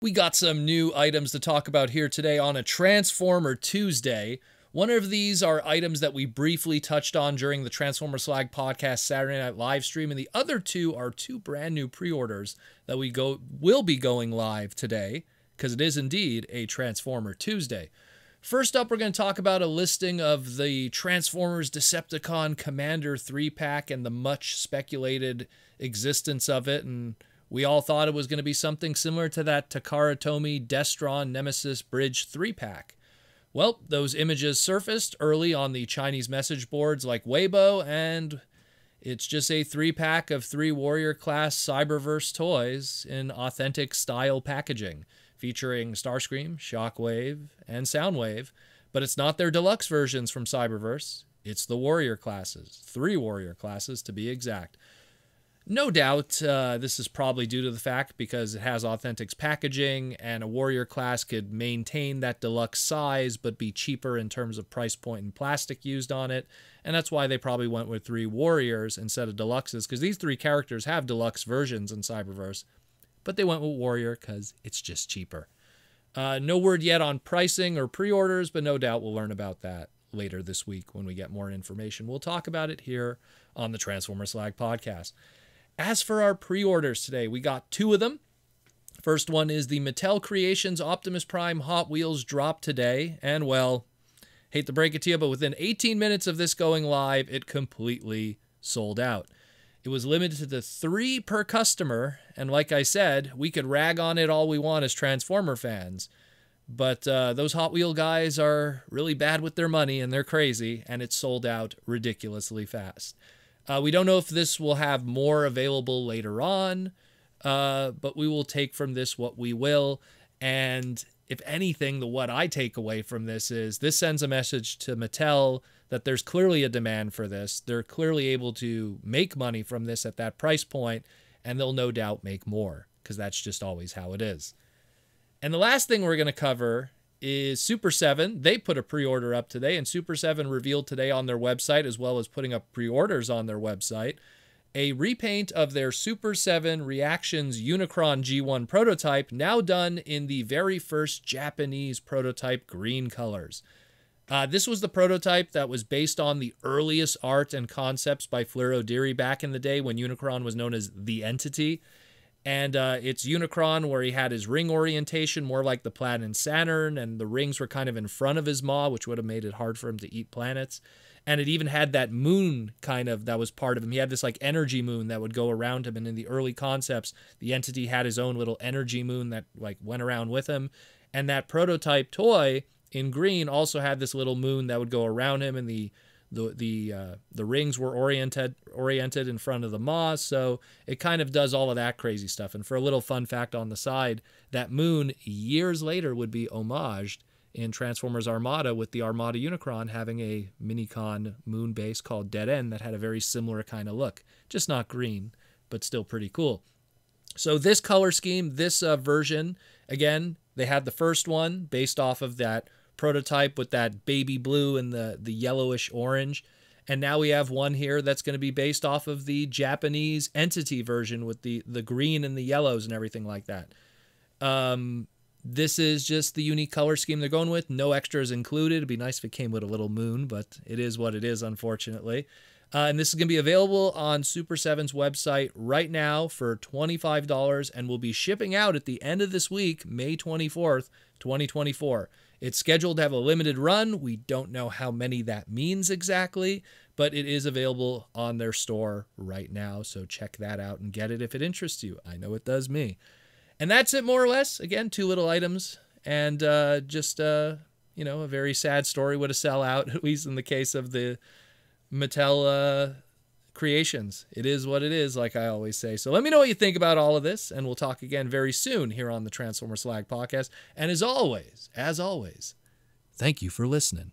We got some new items to talk about here today on a Transformer Tuesday. One of these are items that we briefly touched on during the Transformer Slag podcast Saturday Night live stream, and the other two are two brand new pre-orders that will be going live today, because it is indeed a Transformer Tuesday. First up, we're going to talk about a listing of the Transformers Decepticon Commander 3-pack and the much speculated existence of it, and we all thought it was going to be something similar to that Takara Tomy Destron Nemesis Bridge 3-pack. Well, those images surfaced early on the Chinese message boards like Weibo, and it's just a 3-pack of 3 Warrior-class Cyberverse toys in authentic style packaging, featuring Starscream, Shockwave, and Soundwave, but it's not their deluxe versions from Cyberverse. It's the Warrior classes, 3 Warrior classes to be exact. No doubt this is probably due to the fact because it has authentic packaging and a Warrior class could maintain that deluxe size but be cheaper in terms of price point and plastic used on it, and that's why they probably went with 3 Warriors instead of deluxes, because these 3 characters have deluxe versions in Cyberverse, but they went with Warrior because it's just cheaper. No word yet on pricing or pre-orders, but no doubt we'll learn about that later this week when we get more information. We'll talk about it here on the Transformer Slag podcast. As for our pre-orders today, we got 2 of them. First one is the Mattel Creations Optimus Prime Hot Wheels drop today. And, well, hate to break it to you, but within 18 minutes of this going live, it completely sold out. It was limited to 3 per customer. And like I said, we could rag on it all we want as Transformer fans. But those Hot Wheel guys are really bad with their money, and they're crazy. And it sold out ridiculously fast. We don't know if this will have more available later on, but we will take from this what we will. And if anything, what I take away from this is this sends a message to Mattel that there's clearly a demand for this. They're clearly able to make money from this at that price point, and they'll no doubt make more, because that's just always how it is. And the last thing we're going to cover is Super 7. They put a pre-order up today, and Super 7 revealed today on their website, as well as putting up pre-orders on their website, a repaint of their Super 7 Reactions Unicron G1 prototype, now done in the very first Japanese prototype green colors. This was the prototype that was based on the earliest art and concepts by Fleur O'Deary back in the day when Unicron was known as the Entity. And it's Unicron where he had his ring orientation, more like the Planet and Saturn, and the rings were kind of in front of his maw, which would have made it hard for him to eat planets. And it even had that moon kind of that was part of him. He had this like energy moon that would go around him, and in the early concepts, the Entity had his own little energy moon that like went around with him. And that prototype toy in green also had this little moon that would go around him, and the rings were oriented in front of the maw, so it kind of does all of that crazy stuff. And for a little fun fact on the side, that moon years later would be homaged in Transformers Armada, with the Armada Unicron having a Minicon moon base called Dead End that had a very similar kind of look, just not green, but still pretty cool. So this color scheme, this version, again, they had the first one based off of that prototype with that baby blue and the yellowish orange, and now we have one here that's going to be based off of the Japanese Entity version with the green and the yellows and everything like that. This is just the unique color scheme they're going with. No extras included. It'd be nice if it came with a little moon, but it is what it is, unfortunately. And this is going to be available on Super 7's website right now for $25 and will be shipping out at the end of this week, May 24th, 2024. It's scheduled to have a limited run. We don't know how many that means exactly, but it is available on their store right now, so check that out and get it if it interests you. I know it does me. And that's it, more or less. Again, 2 little items, and just, you know, a very sad story with a sellout, at least in the case of the Mattel Creations. It is what it is, like I always say. So let me know what you think about all of this, and we'll talk again very soon here on the Transformer Slag podcast. And as always, thank you for listening.